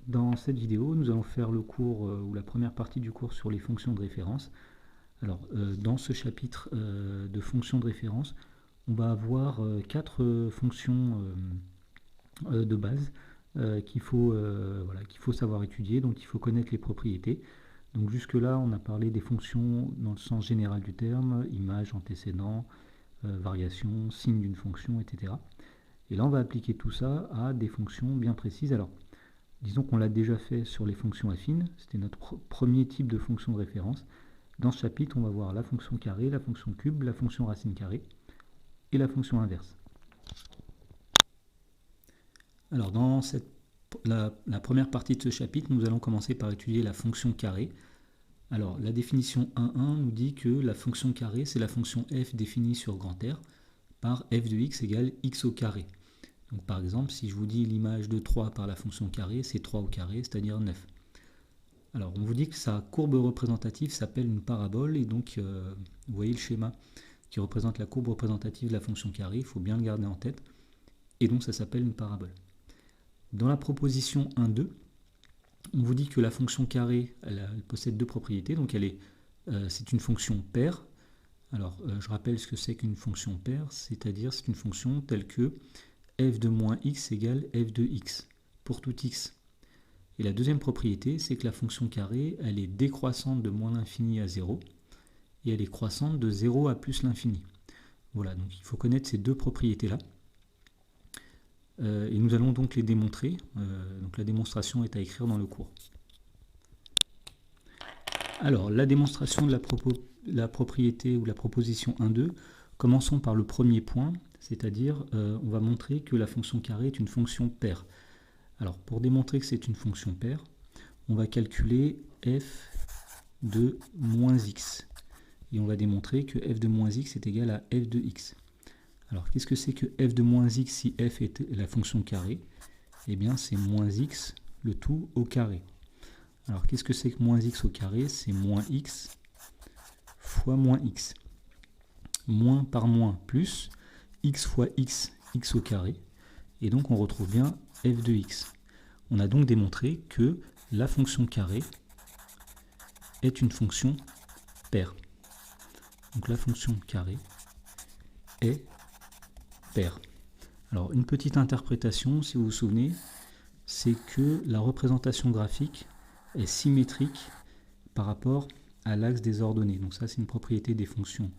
Dans cette vidéo, nous allons faire le cours ou la première partie du cours sur les fonctions de référence. Alors, dans ce chapitre de fonctions de référence, on va avoir quatre fonctions de base qu'il faut savoir étudier, donc il faut connaître les propriétés. Donc jusque-là, on a parlé des fonctions dans le sens général du terme, image, antécédent, variation, signe d'une fonction, etc. Et là, on va appliquer tout ça à des fonctions bien précises. Alors, disons qu'on l'a déjà fait sur les fonctions affines, c'était notre premier type de fonction de référence. Dans ce chapitre, on va voir la fonction carré, la fonction cube, la fonction racine carrée et la fonction inverse. Alors dans la première partie de ce chapitre, nous allons commencer par étudier la fonction carré. Alors la définition 1.1 nous dit que la fonction carré, c'est la fonction f définie sur grand R par f de x égale x au carré. Donc par exemple, si je vous dis l'image de 3 par la fonction carré, c'est 3 au carré, c'est-à-dire 9. Alors on vous dit que sa courbe représentative s'appelle une parabole, et donc vous voyez le schéma qui représente la courbe représentative de la fonction carré, il faut bien le garder en tête, et donc ça s'appelle une parabole. Dans la proposition 1.2, on vous dit que la fonction carré, elle possède deux propriétés, donc c'est une fonction paire. Alors je rappelle ce que c'est qu'une fonction paire, c'est-à-dire c'est une fonction telle que f de moins x égale f de x, pour tout x. Et la deuxième propriété, c'est que la fonction carré, elle est décroissante de moins l'infini à 0, et elle est croissante de 0 à plus l'infini. Voilà, donc il faut connaître ces deux propriétés-là. Et nous allons donc les démontrer. Donc la démonstration est à écrire dans le cours. Alors, la démonstration de la propriété ou la proposition 1.2, commençons par le premier point, c'est-à-dire on va montrer que la fonction carré est une fonction paire. Alors, pour démontrer que c'est une fonction paire, on va calculer f de moins x. Et on va démontrer que f de moins x est égal à f de x. Alors, qu'est-ce que c'est que f de moins x si f est la fonction carré? Eh bien, c'est moins x, le tout au carré. Alors, qu'est-ce que c'est que moins x au carré? C'est moins x fois moins x. Moins par moins plus, x fois x, x au carré. Et donc, on retrouve bien f de x. On a donc démontré que la fonction carré est une fonction paire. Donc, la fonction carré est paire. Alors, une petite interprétation, si vous vous souvenez, c'est que la représentation graphique est symétrique par rapport à l'axe des ordonnées. Donc ça, c'est une propriété des fonctions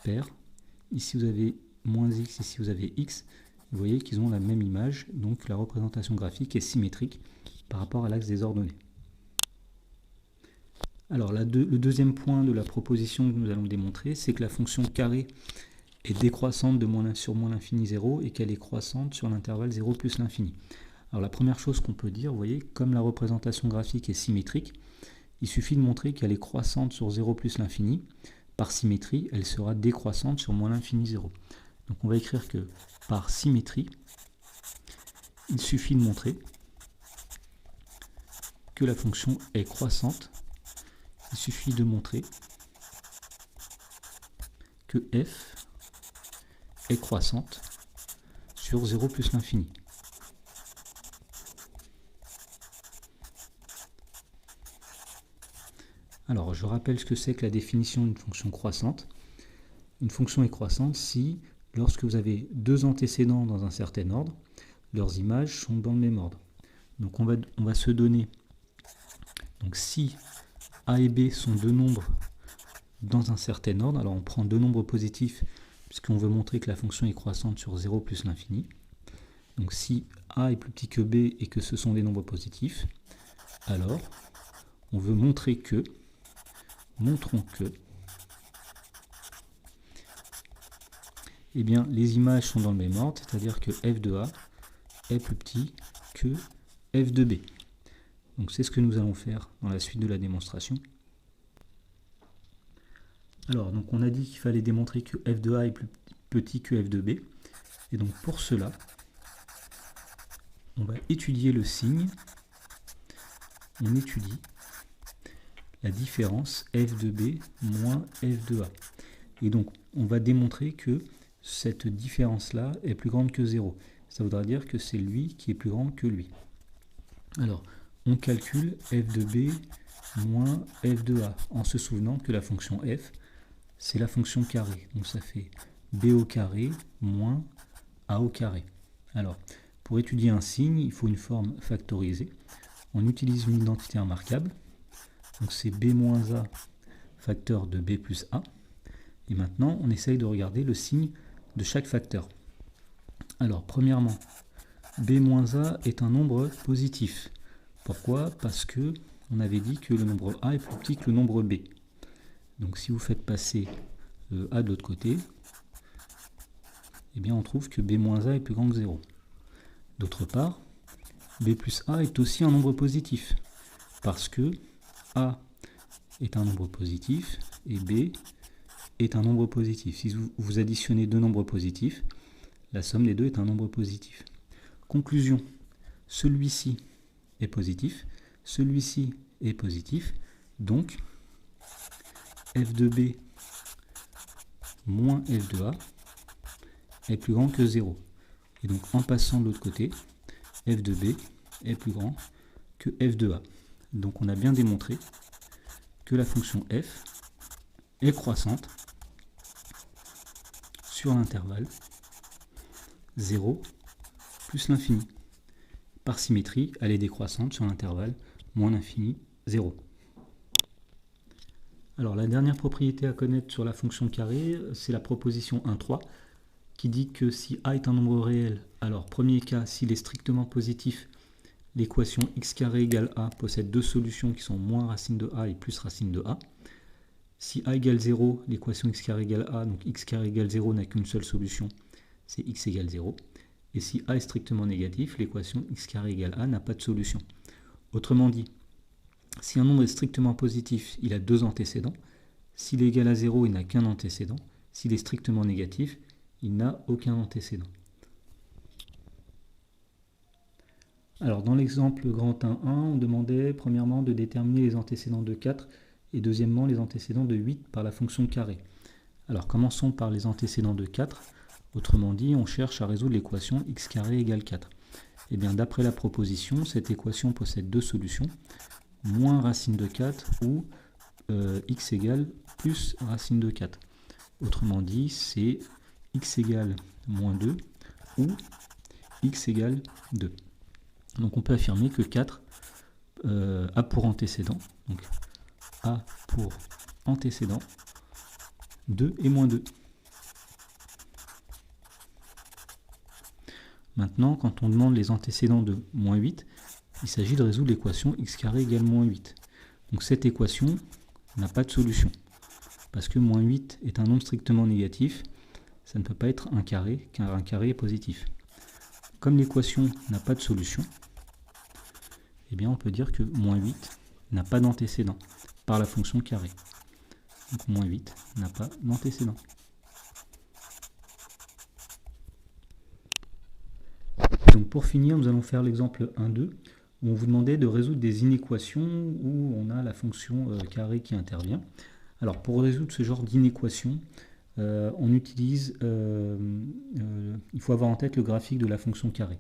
paires. Ici, vous avez moins x, ici, vous avez x. Vous voyez qu'ils ont la même image, donc la représentation graphique est symétrique par rapport à l'axe des ordonnées. Alors, le deuxième point de la proposition que nous allons démontrer, c'est que la fonction carré est décroissante de moins sur moins l'infini 0 et qu'elle est croissante sur l'intervalle 0 plus l'infini. Alors la première chose qu'on peut dire, vous voyez, comme la représentation graphique est symétrique, il suffit de montrer qu'elle est croissante sur 0 plus l'infini. Par symétrie, elle sera décroissante sur moins l'infini 0. Donc on va écrire que par symétrie, il suffit de montrer que la fonction est croissante. Il suffit de montrer que f est croissante sur 0 plus l'infini. Alors, je rappelle ce que c'est que la définition d'une fonction croissante. Une fonction est croissante si, lorsque vous avez deux antécédents dans un certain ordre, leurs images sont dans le même ordre. Donc, on va se donner, donc si a et b sont deux nombres dans un certain ordre, alors on prend deux nombres positifs, puisqu'on veut montrer que la fonction est croissante sur 0 plus l'infini. Donc si a est plus petit que b et que ce sont des nombres positifs, alors on veut montrer que, montrons que, eh bien, les images sont dans le même ordre, c'est-à-dire que f de a est plus petit que f de b. Donc c'est ce que nous allons faire dans la suite de la démonstration. Alors, donc on a dit qu'il fallait démontrer que f de a est plus petit que f de b. Et donc pour cela, on va étudier le signe. On étudie la différence f de b moins f de a. Et donc on va démontrer que cette différence-là est plus grande que 0. Ça voudra dire que c'est lui qui est plus grand que lui. Alors, on calcule f de b moins f de a, en se souvenant que la fonction f, c'est la fonction carré. Donc ça fait b au carré moins a au carré. Alors, pour étudier un signe, il faut une forme factorisée. On utilise une identité remarquable. Donc c'est b moins a facteur de b plus a. Et maintenant, on essaye de regarder le signe de chaque facteur. Alors, premièrement, b moins a est un nombre positif. Pourquoi? Parce que on avait dit que le nombre a est plus petit que le nombre b. Donc si vous faites passer le a de l'autre côté, eh bien on trouve que b moins a est plus grand que 0. D'autre part, b plus a est aussi un nombre positif, parce que a est un nombre positif et b est un nombre positif. Si vous additionnez deux nombres positifs, la somme des deux est un nombre positif. Conclusion, celui-ci est positif, celui-ci est positif, donc f de b moins f de a est plus grand que 0. Et donc en passant de l'autre côté, f de b est plus grand que f de a. Donc on a bien démontré que la fonction f est croissante sur l'intervalle 0 plus l'infini. Par symétrie, elle est décroissante sur l'intervalle moins l'infini 0. Alors la dernière propriété à connaître sur la fonction carrée, c'est la proposition 1,3 qui dit que si a est un nombre réel, alors premier cas, s'il est strictement positif, l'équation x carré égale a possède deux solutions qui sont moins racine de a et plus racine de a. Si a égale 0, l'équation x carré égale a, donc x carré égale 0 n'a qu'une seule solution, c'est x égale 0. Et si a est strictement négatif, l'équation x carré égale a n'a pas de solution. Autrement dit, si un nombre est strictement positif, il a deux antécédents. S'il est égal à 0, il n'a qu'un antécédent. S'il est strictement négatif, il n'a aucun antécédent. Alors dans l'exemple grand 1.1, on demandait premièrement de déterminer les antécédents de 4 et deuxièmement les antécédents de 8 par la fonction carré. Alors commençons par les antécédents de 4. Autrement dit, on cherche à résoudre l'équation x carré égale 4. Et bien d'après la proposition, cette équation possède deux solutions, moins racine de 4 ou x égale plus racine de 4. Autrement dit, c'est x égale moins 2 ou x égale 2. Donc on peut affirmer que 4 a pour antécédent, donc a pour antécédent 2 et moins 2. Maintenant, quand on demande les antécédents de moins 8, il s'agit de résoudre l'équation x carré égale moins 8. Donc cette équation n'a pas de solution, parce que moins 8 est un nombre strictement négatif, ça ne peut pas être un carré, car un carré est positif. Comme l'équation n'a pas de solution, eh bien on peut dire que moins 8 n'a pas d'antécédent par la fonction carré. Donc moins 8 n'a pas d'antécédent. Donc pour finir, nous allons faire l'exemple 1.2 où on vous demandait de résoudre des inéquations où on a la fonction carré qui intervient. Alors pour résoudre ce genre d'inéquation, on utilise, il faut avoir en tête le graphique de la fonction carré.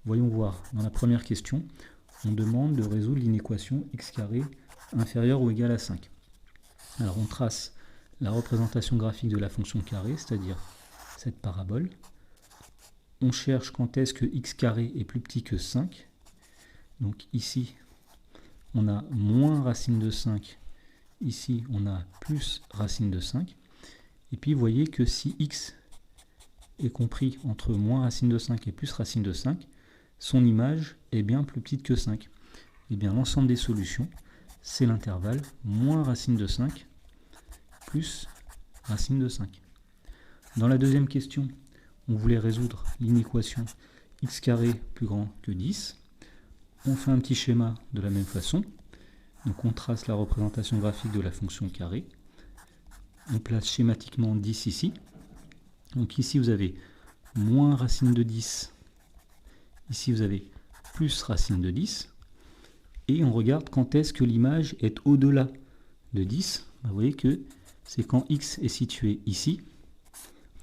Voyons voir, dans la première question, on demande de résoudre l'inéquation x carré inférieur ou égal à 5. Alors on trace la représentation graphique de la fonction carré, c'est-à-dire cette parabole. On cherche quand est-ce que x carré est plus petit que 5. Donc ici, on a moins racine de 5. Ici, on a plus racine de 5. Et puis, vous voyez que si x est compris entre moins racine de 5 et plus racine de 5, son image est bien plus petite que 5. Et bien, l'ensemble des solutions, c'est l'intervalle moins racine de 5 plus racine de 5. Dans la deuxième question, on voulait résoudre l'inéquation x carré plus grand que 10. On fait un petit schéma de la même façon. Donc on trace la représentation graphique de la fonction carré. On place schématiquement 10 ici. Donc ici vous avez moins racine de 10. Ici vous avez plus racine de 10. Et on regarde quand est-ce que l'image est au-delà de 10. Vous voyez que c'est quand x est situé ici,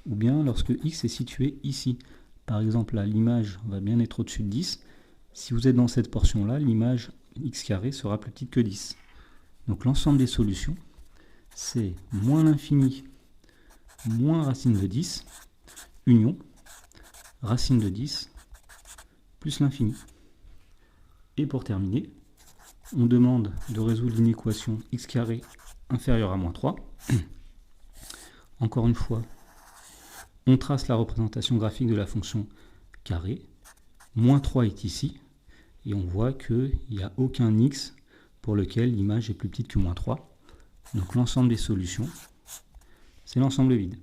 ou bien lorsque x est situé ici. Par exemple, là, l'image va bien être au-dessus de 10. Si vous êtes dans cette portion-là, l'image x carré sera plus petite que 10. Donc l'ensemble des solutions, c'est moins l'infini moins racine de 10, union, racine de 10, plus l'infini. Et pour terminer, on demande de résoudre l'inéquation x carré inférieur à moins 3. Encore une fois, on trace la représentation graphique de la fonction carré. Moins 3 est ici, et on voit qu'il n'y a aucun x pour lequel l'image est plus petite que moins 3. Donc l'ensemble des solutions, c'est l'ensemble vide.